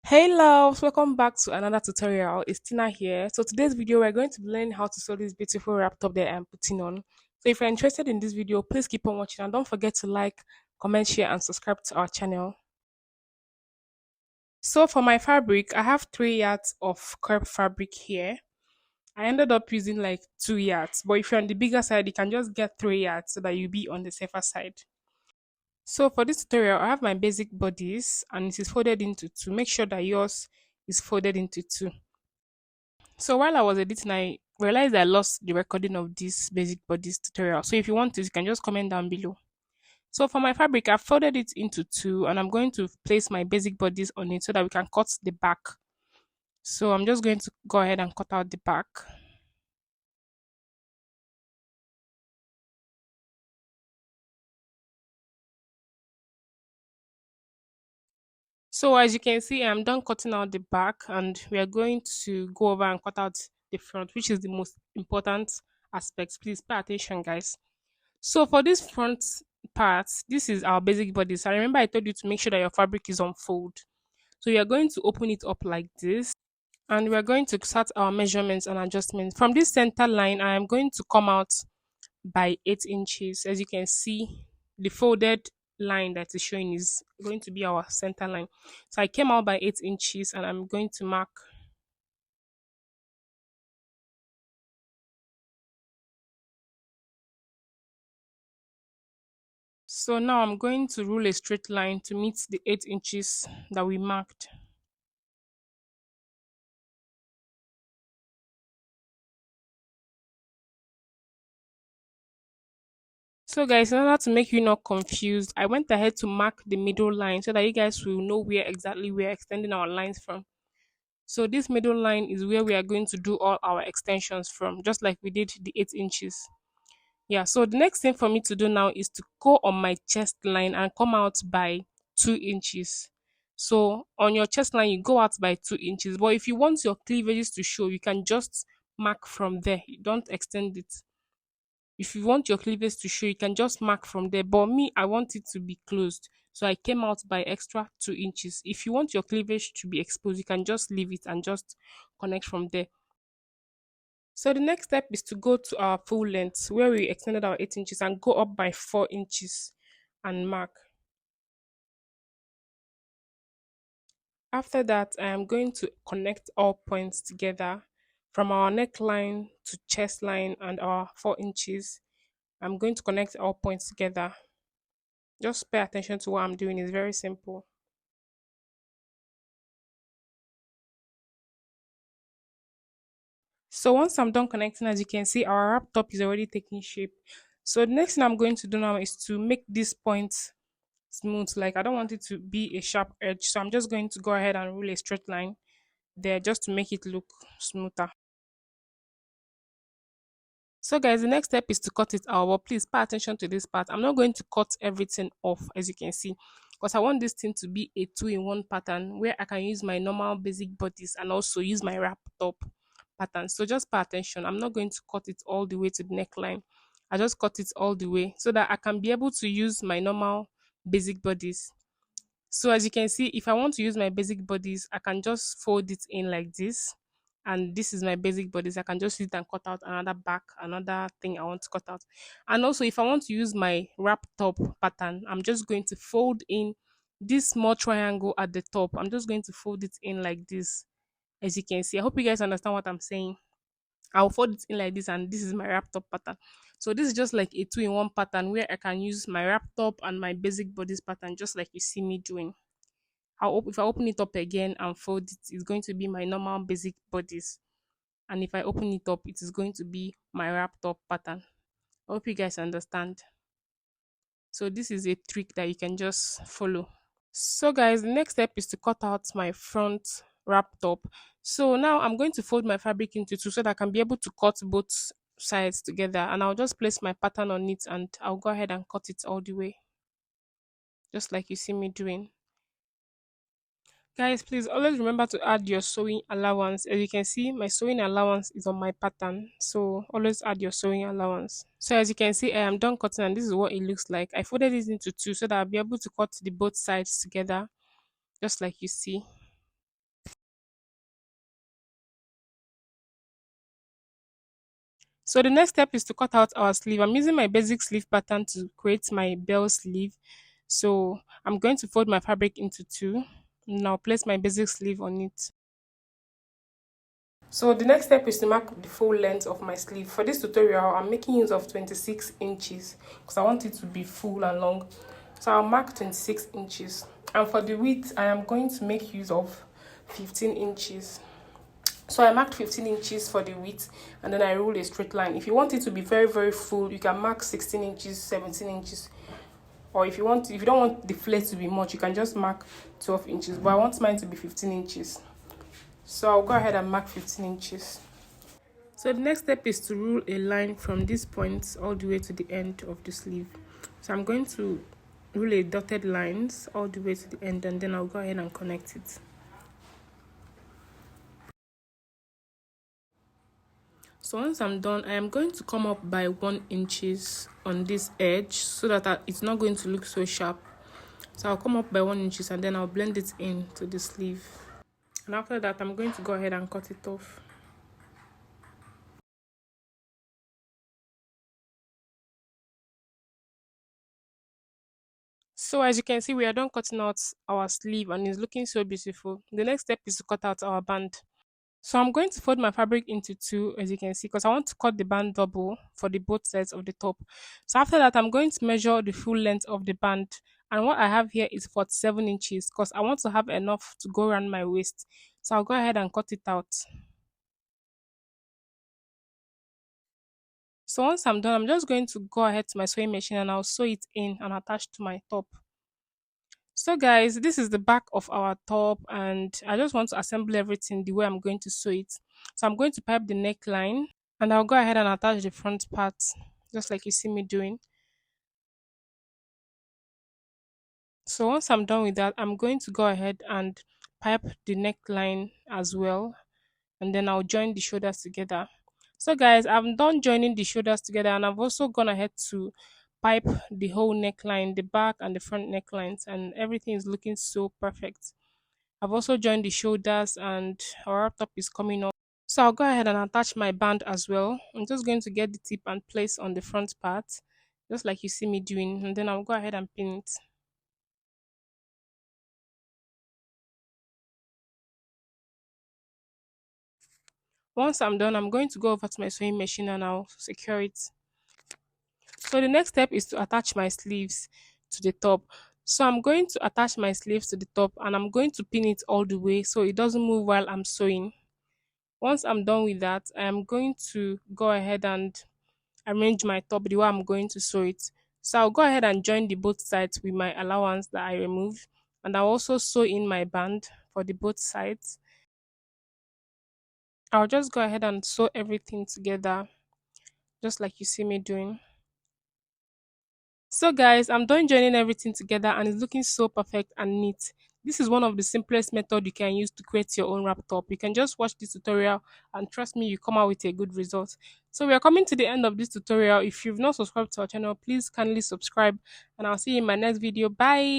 Hey loves, welcome back to another tutorial. It's Tina here. So today's video we're going to learn how to sew this beautiful wrap top that I'm putting on. So if you're interested in this video, please keep on watching and don't forget to like, comment, share and subscribe to our channel. So for my fabric, I have 3 yards of crepe fabric here. I ended up using like 2 yards, but if you're on the bigger side, you can just get 3 yards so that you'll be on the safer side. So for this tutorial, I have my basic bodies and it is folded into two. Make sure that yours is folded into two. So while I was editing, I realized I lost the recording of this basic bodies tutorial. So if you want to, you can just comment down below. So for my fabric, I've folded it into two and I'm going to place my basic bodies on it so that we can cut the back. So I'm just going to go ahead and cut out the back. So as you can see, I'm done cutting out the back and we are going to go over and cut out the front, which is the most important aspect. Please pay attention, guys. So for this front part, this is our basic bodice. I remember I told you to make sure that your fabric is on fold. So we are going to open it up like this and we are going to start our measurements and adjustments. From this center line, I am going to come out by 8 inches. As you can see, the folded line that is showing is going to be our center line. So I came out by 8 inches and I'm going to mark. So now I'm going to rule a straight line to meet the 8 inches that we marked. So guys, in order to make you not confused, I went ahead to mark the middle line so that you guys will know where exactly we're extending our lines from. So this middle line is where we are going to do all our extensions from, just like we did the 8 inches. Yeah, so the next thing for me to do now is to go on my chest line and come out by 2 inches. So on your chest line, you go out by 2 inches. But if you want your cleavages to show, you can just mark from there. You don't extend it. If you want your cleavage to show, you can just mark from there. But me, I want it to be closed. So I came out by extra 2 inches. If you want your cleavage to be exposed, you can just leave it and just connect from there. So the next step is to go to our full length where we extended our 8 inches and go up by 4 inches and mark. After that, I am going to connect all points together from our neckline to chest line and our 4 inches. I'm going to connect all points together. Just pay attention to what I'm doing. It's very simple. So once I'm done connecting, as you can see, our wrap top is already taking shape. So the next thing I'm going to do now is to make this point smooth. Like I don't want it to be a sharp edge. So I'm just going to go ahead and rule a straight line there just to make it look smoother. So guys, the next step is to cut it out. But please pay attention to this part. I'm not going to cut everything off as you can see because I want this thing to be a two-in-one pattern where I can use my normal basic bodice and also use my wrap top pattern. So just pay attention. I'm not going to cut it all the way to the neckline. I just cut it all the way so that I can be able to use my normal basic bodice. So as you can see, if I want to use my basic bodies, I can just fold it in like this. And this is my basic bodies. I can just use it and cut out another back, another thing I want to cut out. And also if I want to use my wrap top pattern, I'm just going to fold in this small triangle at the top. I'm just going to fold it in like this. As you can see, I hope you guys understand what I'm saying. I'll fold it in like this and this is my wrap top pattern. So this is just like a two-in-one pattern where I can use my wrap top and my basic bodies pattern just like you see me doing. If I open it up again and fold it, it's going to be my normal basic bodies. And if I open it up, it is going to be my wrap top pattern. I hope you guys understand. So this is a trick that you can just follow. So guys, the next step is to cut out my front wrap top. So now I'm going to fold my fabric into two so that I can be able to cut both sides together. And I'll just place my pattern on it and I'll go ahead and cut it all the way. Just like you see me doing. Guys, please always remember to add your sewing allowance. As you can see, my sewing allowance is on my pattern. So always add your sewing allowance. So as you can see, I am done cutting and this is what it looks like. I folded it into two so that I'll be able to cut the both sides together. Just like you see. So the next step is to cut out our sleeve. I'm using my basic sleeve pattern to create my bell sleeve. So I'm going to fold my fabric into two. Now place my basic sleeve on it. So the next step is to mark the full length of my sleeve. For this tutorial, I'm making use of 26 inches because I want it to be full and long. So I'll mark 26 inches. And for the width, I am going to make use of 15 inches. So I marked 15 inches for the width, and then I rule a straight line. If you want it to be very, very full, you can mark 16 inches, 17 inches. Or if you don't want the flare to be much, you can just mark 12 inches. But I want mine to be 15 inches. So I'll go ahead and mark 15 inches. So the next step is to rule a line from this point all the way to the end of the sleeve. So I'm going to rule a dotted lines all the way to the end, and then I'll go ahead and connect it. So once I'm done, I am going to come up by 1 inches on this edge so that it's not going to look so sharp. So I'll come up by 1 inches and then I'll blend it in to the sleeve. And after that, I'm going to go ahead and cut it off. So as you can see, we are done cutting out our sleeve and it's looking so beautiful. The next step is to cut out our band. So I'm going to fold my fabric into two, as you can see, because I want to cut the band double for the both sides of the top. So after that, I'm going to measure the full length of the band. And what I have here is 47 inches because I want to have enough to go around my waist. So I'll go ahead and cut it out. So once I'm done, I'm just going to go ahead to my sewing machine and I'll sew it in and attach to my top. So guys, this is the back of our top and I just want to assemble everything the way I'm going to sew it. So I'm going to pipe the neckline and I'll go ahead and attach the front part just like you see me doing. So once I'm done with that, I'm going to go ahead and pipe the neckline as well, and then I'll join the shoulders together. So guys, I'm done joining the shoulders together and I've also gone ahead to pipe the whole neckline, the back and the front necklines, and everything is looking so perfect. I've also joined the shoulders and our top is coming up. So I'll go ahead and attach my band as well. I'm just going to get the tip and place on the front part, just like you see me doing, and then I'll go ahead and pin it. Once I'm done, I'm going to go over to my sewing machine and I'll secure it. So the next step is to attach my sleeves to the top. So I'm going to attach my sleeves to the top and I'm going to pin it all the way so it doesn't move while I'm sewing. Once I'm done with that, I am going to go ahead and arrange my top the way I'm going to sew it. So I'll go ahead and join the both sides with my allowance that I removed, and I'll also sew in my band for the both sides. I'll just go ahead and sew everything together just like you see me doing. So guys, I'm done joining everything together and it's looking so perfect and neat. This is one of the simplest method you can use to create your own wrap top. You can just watch this tutorial and trust me, you come out with a good result. So we are coming to the end of this tutorial. If you've not subscribed to our channel, please kindly subscribe and I'll see you in my next video. Bye.